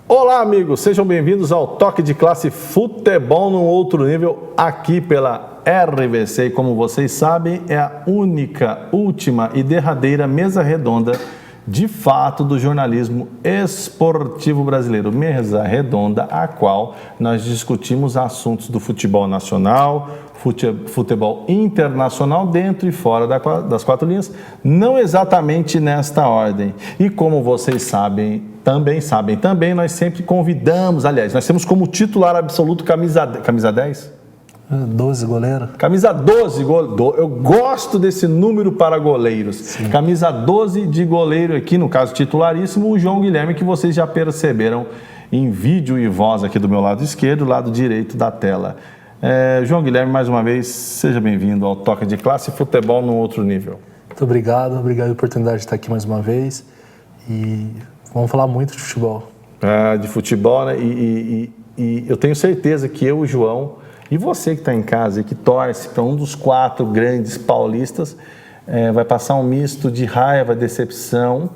Olá, amigos, sejam bem-vindos ao Toque de Classe Futebol num outro nível, aqui pela RVC. E como vocês sabem, é a única, última e derradeira mesa redonda de fato do jornalismo esportivo brasileiro. Mesa redonda a qual nós discutimos assuntos do futebol nacional, futebol internacional, dentro e fora das quatro linhas, não exatamente nesta ordem. E como vocês sabem, também nós sempre convidamos, aliás, nós temos como titular absoluto camisa 10? 12 goleiro. Camisa 12, eu gosto desse número para goleiros. Sim. Camisa 12 de goleiro aqui, no caso titularíssimo, o João Guilherme, que vocês já perceberam em vídeo e voz aqui do meu lado esquerdo, lado direito da tela. João Guilherme, mais uma vez, seja bem-vindo ao Toque de Classe Futebol num outro nível. Muito obrigado pela oportunidade de estar aqui mais uma vez e vamos falar muito de futebol. De futebol, né? E eu tenho certeza que eu, o João, e você que está em casa e que torce para um dos quatro grandes paulistas, vai passar um misto de raiva, decepção,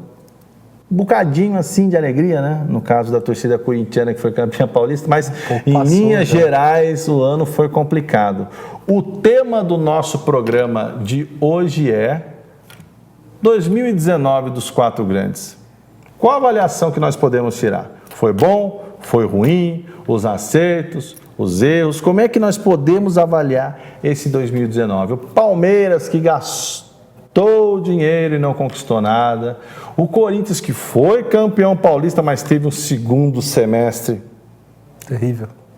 um bocadinho assim de alegria, né? No caso da torcida corintiana que foi campeã paulista, mas em linhas gerais o ano foi complicado. O tema do nosso programa de hoje é 2019 dos quatro grandes. Qual a avaliação que nós podemos tirar? Foi bom? Foi ruim? Os acertos? Os erros? Como é que nós podemos avaliar esse 2019? O Palmeiras, que gastou dinheiro e não conquistou nada. O Corinthians, que foi campeão paulista, mas teve um segundo semestre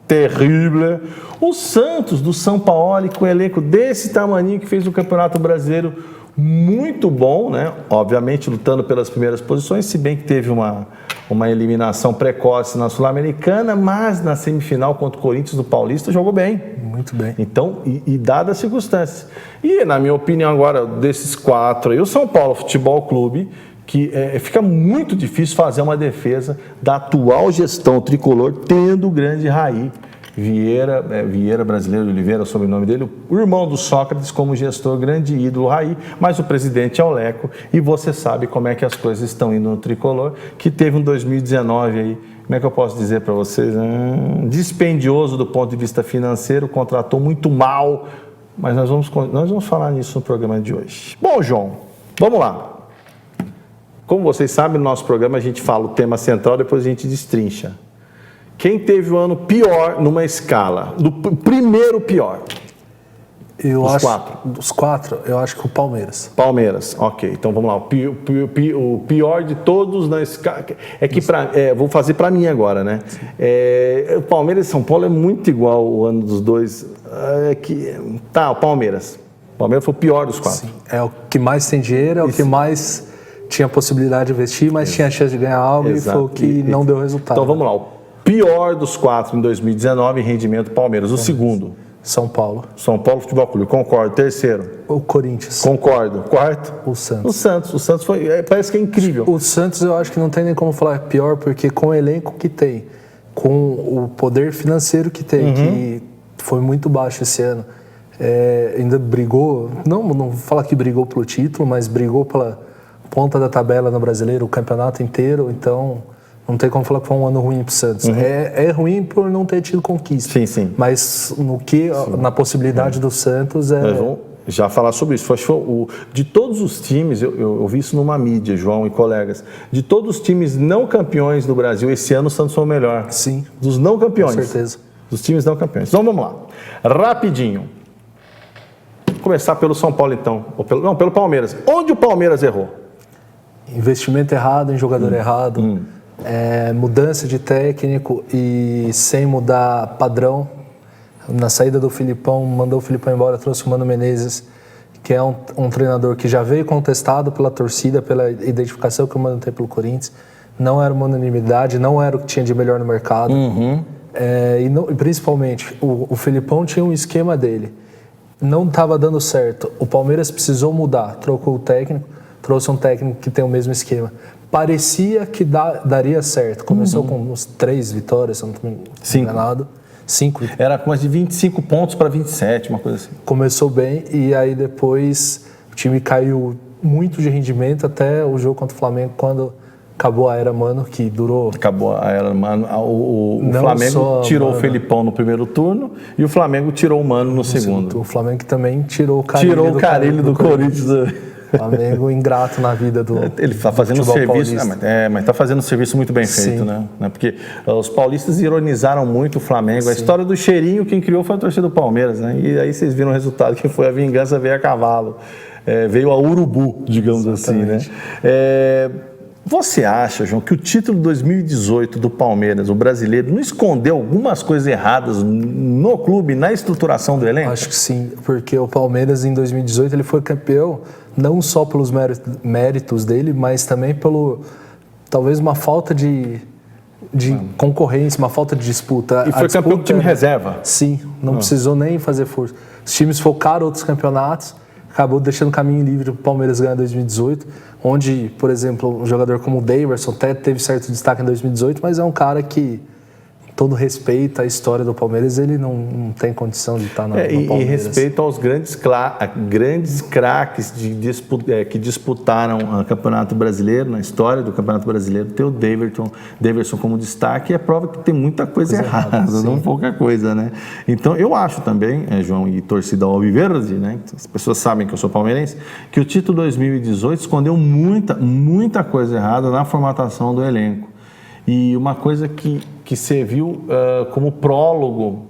terrível. O Santos, do São Paulo, com um elenco desse tamaninho, que fez o Campeonato Brasileiro muito bom, né? Obviamente lutando pelas primeiras posições, se bem que teve uma eliminação precoce na Sul-Americana, mas na semifinal contra o Corinthians do Paulista jogou bem. Muito bem. Então, e dadas as circunstâncias. E, na minha opinião, agora, desses quatro aí, o São Paulo Futebol Clube, que fica muito difícil fazer uma defesa da atual gestão tricolor, tendo o grande Raí Vieira Brasileiro de Oliveira, o sobrenome dele, o irmão do Sócrates como gestor, grande ídolo Raí, mas o presidente é o Leco, e você sabe como é que as coisas estão indo no tricolor, que teve um 2019 aí, como é que eu posso dizer para vocês, dispendioso do ponto de vista financeiro, contratou muito mal, mas nós vamos falar nisso no programa de hoje. Bom, João, vamos lá. Como vocês sabem, no nosso programa a gente fala o tema central, depois a gente destrincha. Quem teve o ano pior numa escala? Do primeiro pior? Dos quatro, eu acho que o Palmeiras. Palmeiras, ok. Então vamos lá. O pior de todos na escala. Vou fazer para mim agora, né? O Palmeiras e São Paulo é muito igual o ano dos dois. O Palmeiras. O Palmeiras foi o pior dos quatro. Sim. É o que mais tem dinheiro, o que mais tinha possibilidade de investir, mas tinha chance de ganhar algo. Exato. E foi o que não deu resultado. Então vamos lá. O pior dos quatro em 2019, rendimento Palmeiras. O segundo? São Paulo Futebol Clube, concordo. Terceiro? O Corinthians. Concordo. Quarto? O Santos. O Santos parece que é incrível. O Santos eu acho que não tem nem como falar pior, porque com o elenco que tem, com o poder financeiro que tem, que foi muito baixo esse ano, ainda brigou, não vou falar que brigou pelo título, mas brigou pela ponta da tabela no Brasileiro, o campeonato inteiro, então não tem como falar que foi um ano ruim para o Santos. É ruim por não ter tido conquista. Sim. Mas na possibilidade do Santos Nós vamos já falar sobre isso. De todos os times, eu vi isso numa mídia, João e colegas, de todos os times não campeões do Brasil, esse ano o Santos foi o melhor. Sim. Dos não campeões. Com certeza. Dos times não campeões. Então vamos lá. Rapidinho. Vou começar pelo São Paulo então. Pelo Palmeiras. Onde o Palmeiras errou? Investimento errado em jogador errado. Mudança de técnico e sem mudar padrão. Na saída do Filipão, mandou o Filipão embora, trouxe o Mano Menezes, que é um treinador que já veio contestado pela torcida, pela identificação que o Mano tem pelo Corinthians. Não era uma unanimidade, não era o que tinha de melhor no mercado. E principalmente, o Filipão tinha um esquema dele. Não estava dando certo. O Palmeiras precisou mudar, trocou o técnico, trouxe um técnico que tem o mesmo esquema. Parecia que daria certo. Começou com uns 3 vitórias, se eu não estou enganado. 5. Era com mais de 25 pontos para 27, uma coisa assim. Começou bem e aí depois o time caiu muito de rendimento até o jogo contra o Flamengo, quando acabou a era Mano, que durou... Acabou a era Mano. O Não Flamengo só tirou Mano. o Felipão no primeiro turno e o Flamengo tirou o Mano no segundo. O Flamengo também tirou o Carille Tirou o Carille do Corinthians. Flamengo ingrato na vida do Ele está fazendo um serviço, mas está fazendo um serviço muito bem feito, né? Porque os paulistas ironizaram muito o Flamengo. A história do cheirinho, quem criou foi a torcida do Palmeiras, né? E aí vocês viram o resultado, que foi a vingança veio a cavalo. Veio a urubu, digamos assim, né? Você acha, João, que o título de 2018 do Palmeiras, o brasileiro, não escondeu algumas coisas erradas no clube, na estruturação do elenco? Acho que sim, porque o Palmeiras em 2018 ele foi campeão não só pelos méritos dele, mas também pelo talvez uma falta de concorrência, uma falta de disputa. E foi campeão com time reserva? Sim, não precisou nem fazer força. Os times focaram outros campeonatos, acabou deixando caminho livre para o Palmeiras ganhar em 2018, onde, por exemplo, um jogador como o Daverson até teve certo destaque em 2018, mas é um cara que, todo respeito à história do Palmeiras, ele não tem condição de estar no Palmeiras. E respeito aos grandes craques que disputaram o Campeonato Brasileiro, na história do Campeonato Brasileiro, ter o Daverson como destaque é prova que tem muita coisa errada, não pouca coisa, né? Então, eu acho também, João, e torcida alviverde, né? As pessoas sabem que eu sou palmeirense, que o título 2018 escondeu muita coisa errada na formatação do elenco. E uma coisa que serviu como prólogo,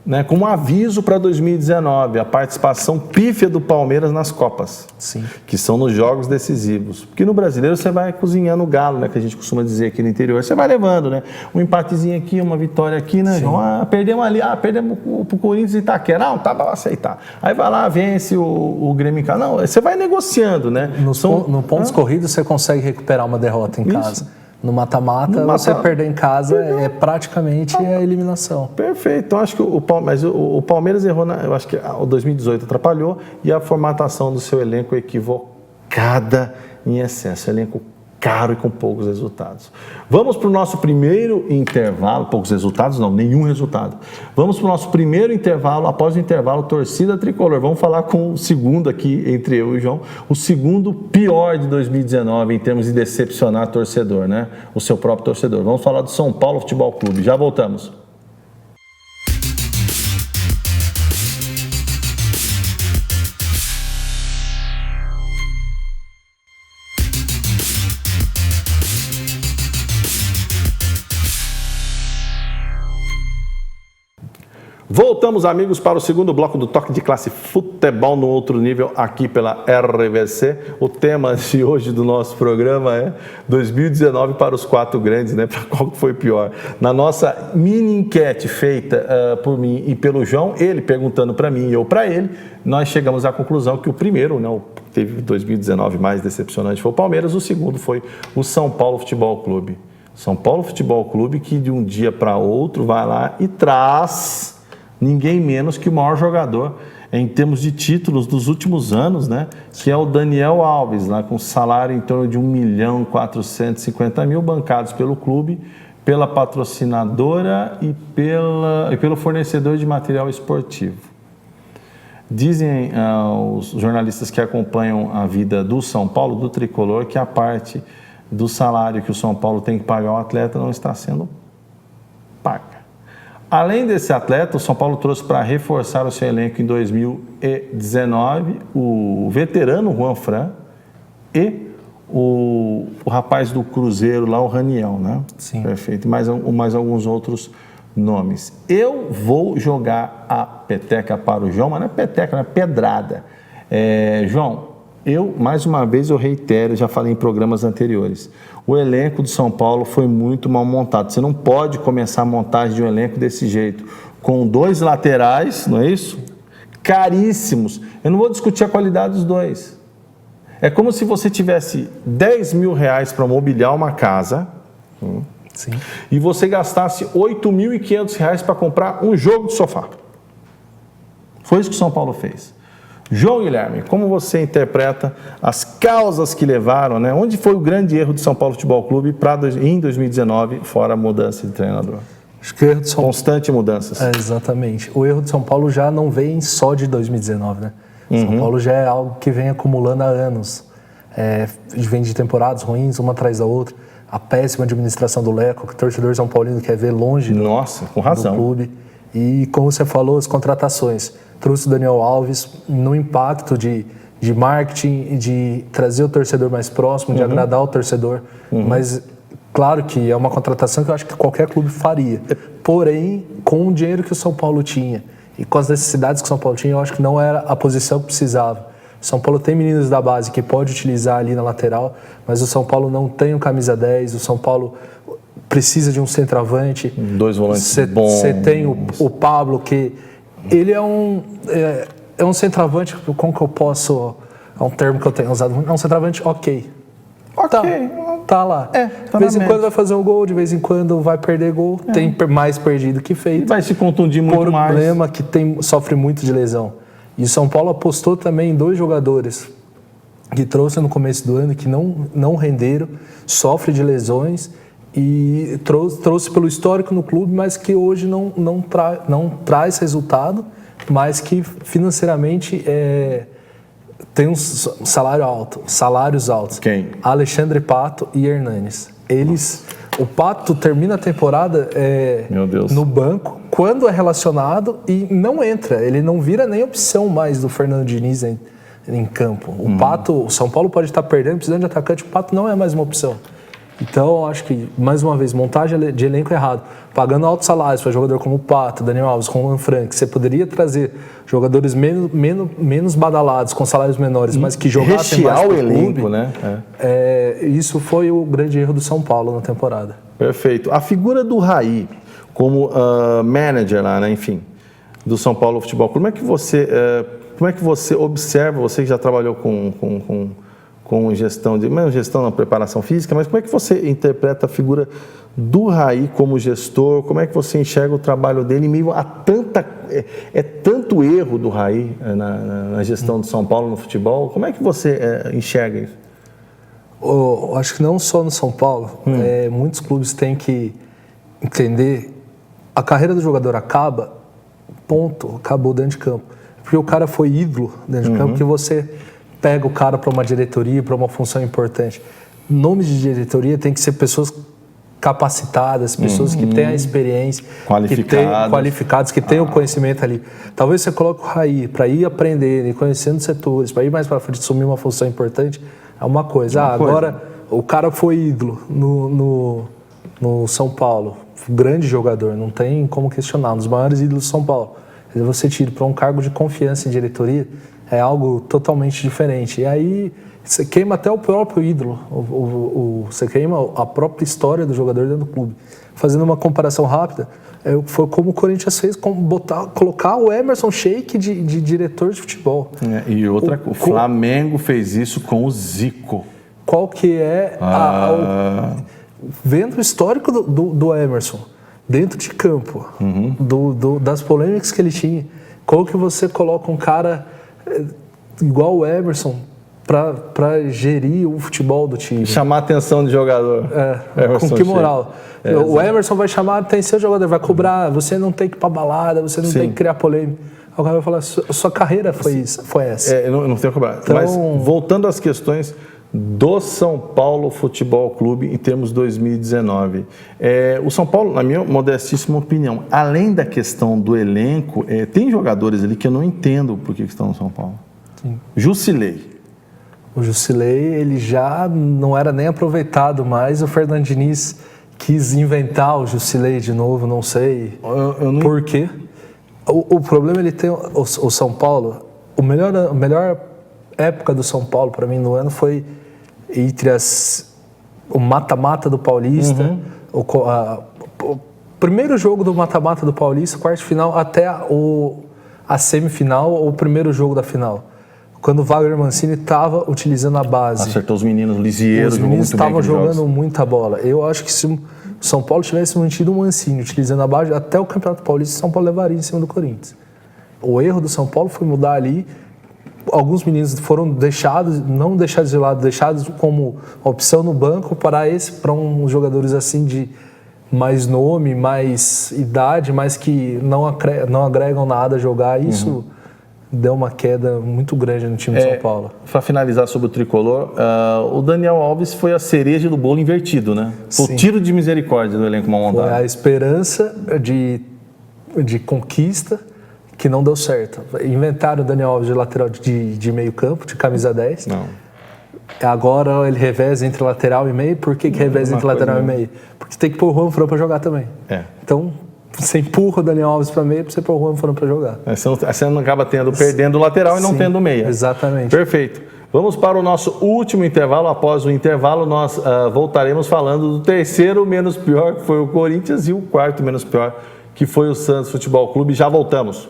né, como aviso para 2019, a participação pífia do Palmeiras nas Copas. Sim. Que são nos jogos decisivos. Porque no brasileiro você vai cozinhando o galo, né, que a gente costuma dizer aqui no interior. Você vai levando, né? Um empatezinho aqui, uma vitória aqui, né, João? Perdemos ali, perdemos pro Corinthians e Itaquera. Não, tá para aceitar. Aí vai lá, vence o Grêmio em casa. Não, você vai negociando, né? No pontos corridos você consegue recuperar uma derrota em casa. No mata-mata, você perder em casa é praticamente a eliminação. Perfeito. Então, acho que o Palmeiras errou, eu acho que o 2018 atrapalhou e a formatação do seu elenco equivocada em excesso. Elenco caro e com poucos resultados. Vamos para o nosso primeiro intervalo. Poucos resultados? Não, nenhum resultado. Vamos para o nosso primeiro intervalo. Após o intervalo, torcida tricolor. Vamos falar com o segundo aqui, entre eu e o João, o segundo pior de 2019 em termos de decepcionar torcedor, né? O seu próprio torcedor. Vamos falar do São Paulo Futebol Clube. Já voltamos. Voltamos, amigos, para o segundo bloco do Toque de Classe Futebol no Outro Nível, aqui pela RVC. O tema de hoje do nosso programa é 2019 para os quatro grandes, né? Para qual foi pior? Na nossa mini enquete feita por mim e pelo João, ele perguntando para mim e eu para ele, nós chegamos à conclusão que o primeiro, né, teve 2019 mais decepcionante, foi o Palmeiras, o segundo foi o São Paulo Futebol Clube. São Paulo Futebol Clube que de um dia para outro vai lá e traz ninguém menos que o maior jogador em termos de títulos dos últimos anos, né? Que é o Daniel Alves, lá com salário em torno de 1.450.000 bancados pelo clube, pela patrocinadora e pelo fornecedor de material esportivo. Dizem os jornalistas que acompanham a vida do São Paulo, do tricolor, que a parte do salário que o São Paulo tem que pagar ao atleta não está sendo paga. Além desse atleta, o São Paulo trouxe para reforçar o seu elenco em 2019 o veterano Juan Fran e o rapaz do Cruzeiro lá, o Raniel, né? Sim. Perfeito. E mais alguns outros nomes. Eu vou jogar a peteca para o João, mas não é peteca, não é pedrada. João, mais uma vez, eu reitero, já falei em programas anteriores, o elenco do São Paulo foi muito mal montado. Você não pode começar a montagem de um elenco desse jeito, com 2 laterais, não é isso? Caríssimos. Eu não vou discutir a qualidade dos dois. É como se você tivesse R$10.000 para mobiliar uma casa, Sim. e você gastasse R$8.500 para comprar um jogo de sofá. Foi isso que o São Paulo fez. João Guilherme, como você interpreta as causas que levaram, né? Onde foi o grande erro do São Paulo Futebol Clube em 2019, fora a mudança de treinador? Acho que o erro do São... Constante mudanças. Exatamente. O erro do São Paulo já não vem só de 2019, né? São Paulo já é algo que vem acumulando há anos. vem de temporadas ruins, uma atrás da outra. A péssima administração do Leco, que o torcedor São Paulino quer ver longe com razão. do clube. E, como você falou, as contratações. Trouxe o Daniel Alves no impacto de marketing, de trazer o torcedor mais próximo, de agradar o torcedor. Mas, claro que é uma contratação que eu acho que qualquer clube faria. Porém, com o dinheiro que o São Paulo tinha e com as necessidades que o São Paulo tinha, eu acho que não era a posição que precisava. O São Paulo tem meninos da base que pode utilizar ali na lateral, mas o São Paulo não tem o camisa 10, o São Paulo precisa de um centroavante. 2 volantes bons. Você tem o Pablo, que ele é um centroavante, como que eu posso... É um termo que eu tenho usado muito. É um centroavante ok. Tá lá. De vez em quando vai fazer um gol, de vez em quando vai perder gol. Tem mais perdido que feito. E vai se contundir muito mais. Problema que sofre muito de lesão. E o São Paulo apostou também em 2 jogadores que trouxe no começo do ano, que não renderam, sofre de lesões e trouxe pelo histórico no clube, mas que hoje não traz resultado, mas que financeiramente tem um salários altos. Quem? Alexandre Pato e Hernanes. O Pato termina a temporada no banco, quando é relacionado, e não entra. Ele não vira nem opção mais do Fernando Diniz em campo. O Pato, o São Paulo pode estar perdendo, precisando de atacante, o Pato não é mais uma opção. Então, acho que, mais uma vez, montagem de elenco errado. Pagando altos salários para jogador como o Pato, Daniel Alves, como o Frank, você poderia trazer jogadores menos badalados, com salários menores, mas que jogassem mais o pro elenco, clube, né? Isso foi o grande erro do São Paulo na temporada. Perfeito. A figura do Raí, como manager lá, né? Enfim, do São Paulo Futebol Clube, como é que você observa, você que já trabalhou com gestão na preparação física, mas como é que você interpreta a figura do Raí como gestor? Como é que você enxerga o trabalho dele em meio a tanto erro do Raí na gestão do São Paulo no futebol? Como é que você enxerga isso? Acho que não só no São Paulo, muitos clubes têm que entender, a carreira do jogador acabou dentro de campo. Porque o cara foi ídolo dentro de campo, que você pega o cara para uma diretoria, para uma função importante. Nomes de diretoria tem que ser pessoas capacitadas, pessoas que têm a experiência, qualificadas, que têm o conhecimento ali. Talvez você coloque o Raí para ir aprendendo e conhecendo setores, para ir mais para frente, assumir uma função importante, é uma coisa. Agora, o cara foi ídolo no São Paulo, grande jogador, não tem como questionar, um dos maiores ídolos do São Paulo. Você tira para um cargo de confiança em diretoria, é algo totalmente diferente. E aí você queima até o próprio ídolo, você queima a própria história do jogador dentro do clube. Fazendo uma comparação rápida, foi como o Corinthians fez, colocar o Emerson Sheik de diretor de futebol. E outra, o Flamengo fez isso com o Zico. Qual que é vendo o histórico do Emerson dentro de campo, das polêmicas que ele tinha, como que você coloca um cara igual o Emerson para gerir o futebol do time? Chamar a atenção do jogador. Com que moral? O Emerson vai chamar a atenção do jogador, vai cobrar, você não tem que ir pra balada, você não tem que criar polêmica. O cara vai falar, sua carreira foi essa. Eu não tenho que cobrar. Então, mas voltando às questões do São Paulo Futebol Clube em termos de 2019. O São Paulo, na minha modestíssima opinião, além da questão do elenco, tem jogadores ali que eu não entendo por que estão no São Paulo. Sim. Jusilei. O Jusilei, ele já não era nem aproveitado mais. O Fernando Diniz quis inventar o Jusilei de novo, não sei por quê. O problema, ele tem o São Paulo, a melhor época do São Paulo para mim no ano foi entre o mata-mata do Paulista, o primeiro jogo do mata-mata do Paulista, quarto de final, até a semifinal ou o primeiro jogo da final. Quando o Wagner Mancini estava utilizando a base. Acertou os meninos, Lisieiro. Os meninos estavam jogando muita bola. Eu acho que se o São Paulo tivesse mantido o Mancini utilizando a base, até o Campeonato Paulista, o São Paulo levaria em cima do Corinthians. O erro do São Paulo foi mudar ali. Alguns meninos foram não deixados de lado, deixados como opção no banco para uns jogadores assim de mais nome, mais idade, mas que não agregam nada a jogar. Isso deu uma queda muito grande no time de São Paulo. Para finalizar sobre o tricolor, o Daniel Alves foi a cereja do bolo invertido, né? O tiro de misericórdia do elenco mal montado. Foi a esperança de conquista que não deu certo. Inventaram o Daniel Alves de lateral de meio campo, de camisa 10. Não. Agora ele reveza entre lateral e meio. Por que reveza entre lateral e meio? Porque tem que pôr o Juan Fran para jogar também. Então, você empurra o Daniel Alves para meio para você pôr o Juan Fran para jogar. Você não acaba perdendo o lateral e não tendo meia. Exatamente. Perfeito. Vamos para o nosso último intervalo. Após o intervalo, nós voltaremos falando do terceiro menos pior, que foi o Corinthians, e o quarto menos pior, que foi o Santos Futebol Clube. Já voltamos.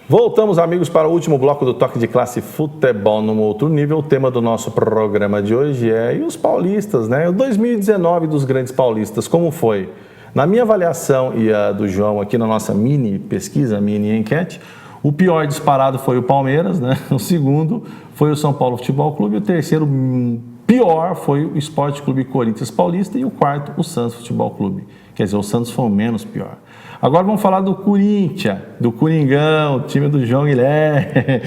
Voltamos, amigos, para o último bloco do Toque de Classe Futebol num Outro Nível. O tema do nosso programa de hoje e os paulistas, né? O 2019 dos grandes paulistas, como foi? Na minha avaliação e a do João aqui na nossa mini pesquisa, mini enquete, o pior disparado foi o Palmeiras, né? O segundo foi o São Paulo Futebol Clube, o terceiro pior foi o Sport Clube Corinthians Paulista e o quarto o Santos Futebol Clube. Quer dizer, o Santos foi o menos pior. Agora vamos falar do Corinthians, do Coringão, time do João Guilherme.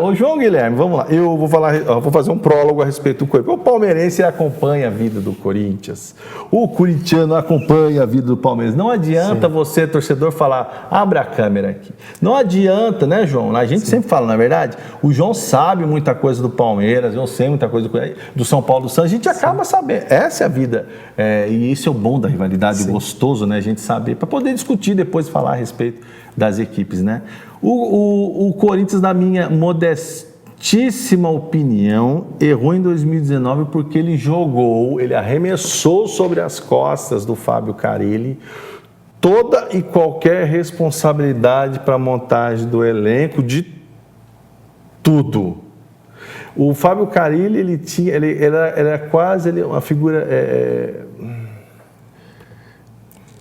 Ô João Guilherme, vamos lá. Eu vou fazer um prólogo a respeito do Corinthians. O palmeirense acompanha a vida do Corinthians. O corintiano acompanha a vida do Palmeiras. Não adianta você, torcedor, falar, abre a câmera aqui. Não adianta, né, João? A gente sempre fala, na verdade, o João sabe muita coisa do Palmeiras, eu sei muita coisa do São Paulo, do Santos. A gente acaba sabendo. Essa é a vida. E esse é o bom da rivalidade, gostoso, né? A gente saber, para poder discutir depois, falar a respeito das equipes, né? O Corinthians, na minha modestíssima opinião, errou em 2019 porque ele arremessou sobre as costas do Fábio Carille toda e qualquer responsabilidade para a montagem do elenco, de tudo. O Fábio Carille, ele era quase uma figura...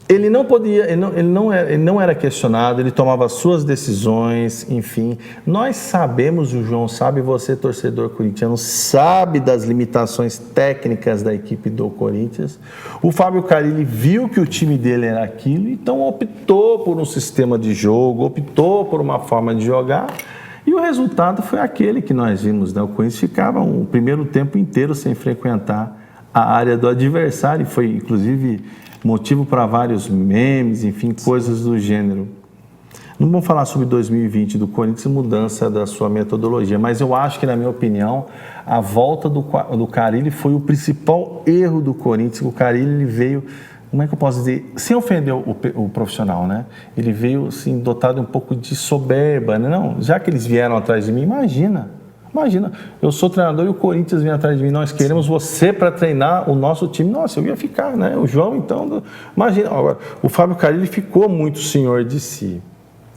Ele não era questionado, ele tomava suas decisões, enfim. Nós sabemos, o João sabe, você, torcedor corintiano, sabe das limitações técnicas da equipe do Corinthians. O Fábio Carille viu que o time dele era aquilo, então optou por um sistema de jogo, optou por uma forma de jogar. E o resultado foi aquele que nós vimos, né? O Corinthians ficava um primeiro tempo inteiro sem frequentar a área do adversário, foi inclusive motivo para vários memes, enfim, coisas do gênero. Não vamos falar sobre 2020 do Corinthians e mudança da sua metodologia, mas eu acho que, na minha opinião, a volta do Carille foi o principal erro do Corinthians. O Carille, ele veio, como é que eu posso dizer, sem ofender o profissional, né? Ele veio, assim, dotado um pouco de soberba, né? Não, já que eles vieram atrás de mim, imagina, eu sou treinador e o Corinthians vem atrás de mim, nós queremos você para treinar o nosso time. Nossa, eu ia ficar, né? O João, então, imagina. Agora, o Fábio Carille ficou muito senhor de si,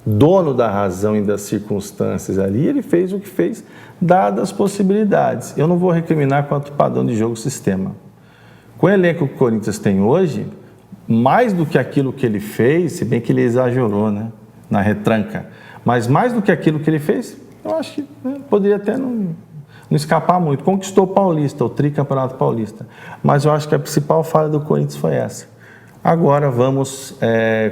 dono da razão e das circunstâncias ali, ele fez o que fez, dadas as possibilidades. Eu não vou recriminar quanto padrão de jogo sistema. Com o elenco que o Corinthians tem hoje, mais do que aquilo que ele fez, se bem que ele exagerou, né? Na retranca, mas mais do que aquilo que ele fez, eu acho que poderia até não escapar muito. Conquistou o Paulista, o tricampeonato paulista. Mas eu acho que a principal falha do Corinthians foi essa. Agora vamos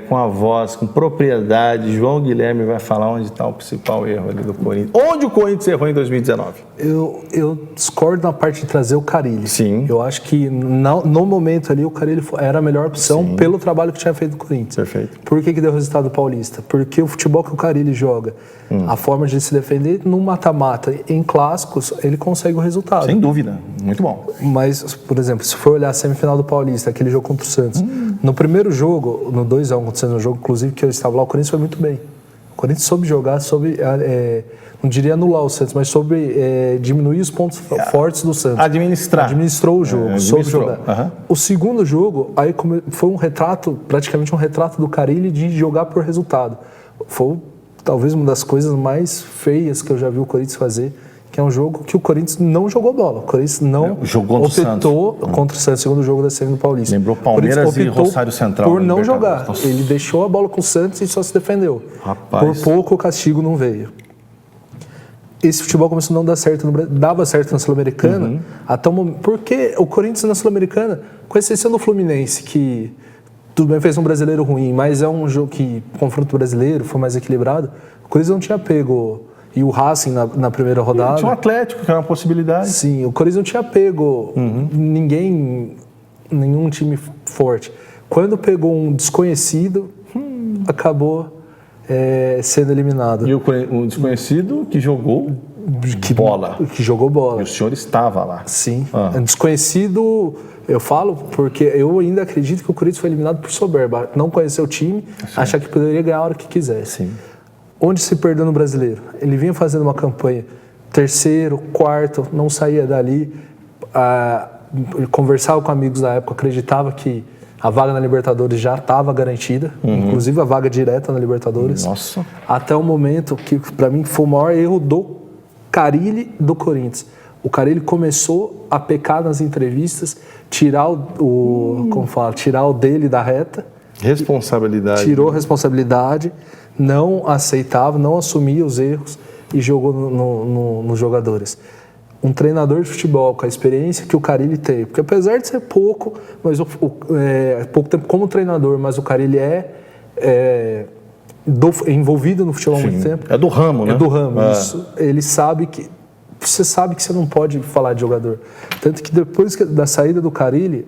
com a voz, com propriedade. João Guilherme vai falar onde está o principal erro ali do Corinthians. Onde o Corinthians errou em 2019? Eu discordo na parte de trazer o Carille. Sim. Eu acho que no momento ali o Carille era a melhor opção pelo trabalho que tinha feito o Corinthians. Perfeito. Por que deu resultado paulista? Porque o futebol que o Carille joga, a forma de se defender no mata-mata, em clássicos, ele consegue o resultado. Sem dúvida. Muito bom. Mas, por exemplo, se for olhar a semifinal do Paulista, aquele jogo contra o Santos, no primeiro jogo, no 2-1 contra o Santos, no jogo inclusive que eu estava lá, o Corinthians foi muito bem. O Corinthians soube jogar, não diria anular o Santos, mas soube diminuir os pontos fortes do Santos. Administrou o jogo, soube jogar. Uhum. O segundo jogo, aí foi um retrato, praticamente um retrato do Carille de jogar por resultado. Foi talvez uma das coisas mais feias que eu já vi o Corinthians fazer, que é um jogo que o Corinthians não jogou bola. O Corinthians não jogou optou contra o Santos, segundo jogo da série do Paulista. Lembrou Palmeiras e Rosário Central. Por não jogar. Nossa. Ele deixou a bola com o Santos e só se defendeu. Rapaz. Por pouco o castigo não veio. Esse futebol começou a não dar certo no Brasil, dava certo na Sul-Americana, até o momento. Porque o Corinthians na Sul-Americana, com exceção do Fluminense, que tudo bem, fez um brasileiro ruim, mas é um jogo que, confronto brasileiro, foi mais equilibrado, o Corinthians não tinha pego. E o Racing na primeira rodada. Tinha um Atlético, que era uma possibilidade. Sim, o Corinthians não tinha pego nenhum time forte. Quando pegou um desconhecido, acabou sendo eliminado. E o desconhecido que jogou bola. Que jogou bola. E o senhor estava lá. Sim. Desconhecido, eu falo, porque eu ainda acredito que o Corinthians foi eliminado por soberba. Não conhecer o time, achar que poderia ganhar a hora que quisesse. Sim. Onde se perdeu no Brasileiro? Ele vinha fazendo uma campanha terceiro, quarto, não saía dali. Conversava com amigos da época, acreditava que a vaga na Libertadores já estava garantida, inclusive a vaga direta na Libertadores. Nossa. Até o momento que, para mim, foi o maior erro do Carille do Corinthians. O Carille começou a pecar nas entrevistas, tirar tirar o dele da reta. Responsabilidade. Tirou a responsabilidade. Não aceitava, não assumia os erros e jogou nos jogadores. Um treinador de futebol com a experiência que o Carille tem, porque apesar de ser pouco, mas pouco tempo como treinador, mas o Carille é envolvido no futebol há muito tempo. É do ramo, né? É do ramo, isso. Ele sabe que você não pode falar de jogador. Tanto que depois da saída do Carille,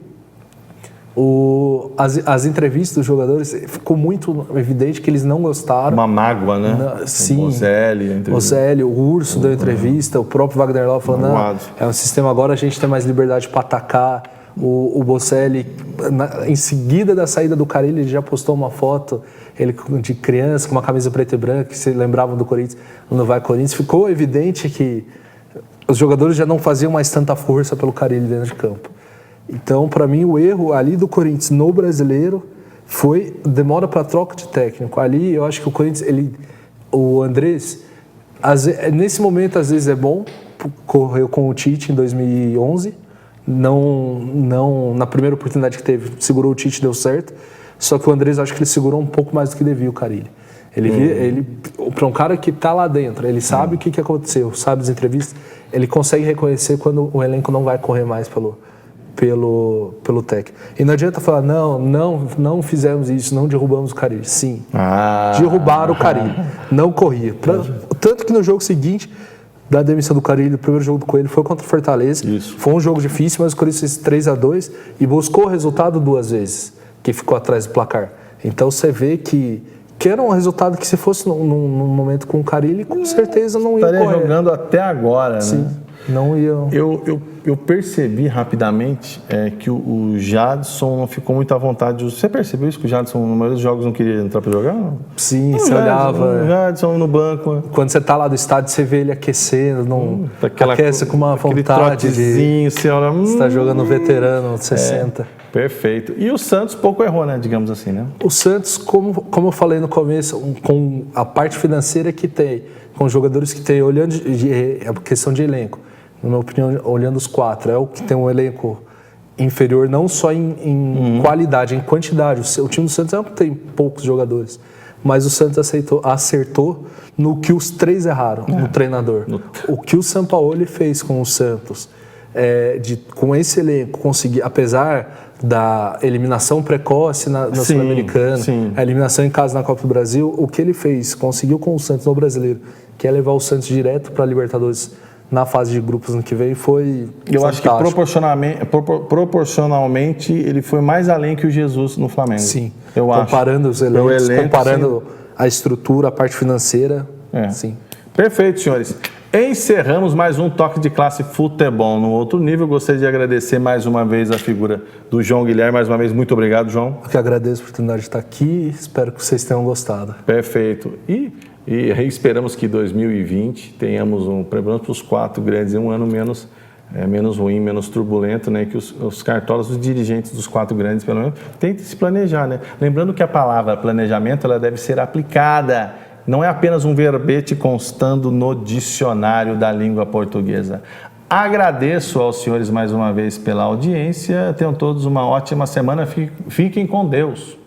as entrevistas dos jogadores ficou muito evidente que eles não gostaram. Uma mágoa, né? Sim. O Ozelli, o Urso deu entrevista, o próprio Wagner Love falou, não, é um sistema agora, a gente tem mais liberdade para atacar. O Bocelli, em seguida da saída do Carille, ele já postou uma foto, ele de criança, com uma camisa preta e branca, que se lembravam do Corinthians, no Vai Corinthians. Ficou evidente que os jogadores já não faziam mais tanta força pelo Carille dentro de campo. Então, para mim, o erro ali do Corinthians no Brasileiro foi demora para troca de técnico. Ali, eu acho que o Corinthians, o Andrés, nesse momento, às vezes é bom, correu com o Tite em 2011, não na primeira oportunidade que teve, segurou o Tite, deu certo, só que o Andrés, acho que ele segurou um pouco mais do que devia o Carille. Para um cara que está lá dentro, ele sabe o que aconteceu, sabe as entrevistas, ele consegue reconhecer quando o elenco não vai correr mais pelo técnico. E não adianta falar, não fizemos isso, não derrubamos o Carille. Sim, derrubaram o Carille, não corria. Tanto que no jogo seguinte, da demissão do Carille, o primeiro jogo do Coelho foi contra o Fortaleza. Isso. Foi um jogo difícil, mas o Corinthians fez 3-2 e buscou o resultado 2 vezes, que ficou atrás do placar. Então você vê que era um resultado que se fosse num momento com o Carille, com certeza não ia correr. Estaria jogando até agora, Sim. né? Não ia. Eu percebi rapidamente que o Jadson não ficou muito à vontade. Você percebeu isso? Que o Jadson, no maioria dos jogos, não queria entrar para jogar? Sim, você olhava. O Jadson no banco. Quando você tá lá do estádio, você vê ele aquecendo, aquece com uma vontade de. Você olha, você tá jogando veterano, 60. Perfeito. E o Santos pouco errou, né? Digamos assim, né? O Santos, como eu falei no começo, com a parte financeira que tem, com os jogadores que tem, olhando a questão de elenco. Na minha opinião, olhando os 4, é o que tem um elenco inferior, não só em qualidade, em quantidade. O time do Santos é o que tem poucos jogadores, mas o Santos acertou no que os 3 erraram, no treinador. O que o Sampaoli fez com o Santos, com esse elenco, conseguir, apesar da eliminação precoce na Sul-Americana, a eliminação em casa na Copa do Brasil, o que ele fez, conseguiu com o Santos no Brasileiro, que é levar o Santos direto para a Libertadores na fase de grupos no que vem, foi Eu acho que proporcionalmente ele foi mais além que o Jesus no Flamengo. Sim, eu comparando acho. Os elencos, comparando a estrutura, a parte financeira, sim. Perfeito, senhores. Encerramos mais um Toque de Classe Futebol no outro nível. Gostaria de agradecer mais uma vez a figura do João Guilherme. Mais uma vez, muito obrigado, João. Eu que agradeço a oportunidade de estar aqui. Espero que vocês tenham gostado. Perfeito. E esperamos que em 2020 tenhamos pelo menos os 4 grandes, um ano menos ruim, menos turbulento, né? Que os cartolas, os dirigentes dos 4 grandes, pelo menos, tentem se planejar, né? Lembrando que a palavra planejamento ela deve ser aplicada não é apenas um verbete constando no dicionário da língua portuguesa. Agradeço aos senhores mais uma vez pela audiência. Tenham todos uma ótima semana. Fiquem com Deus.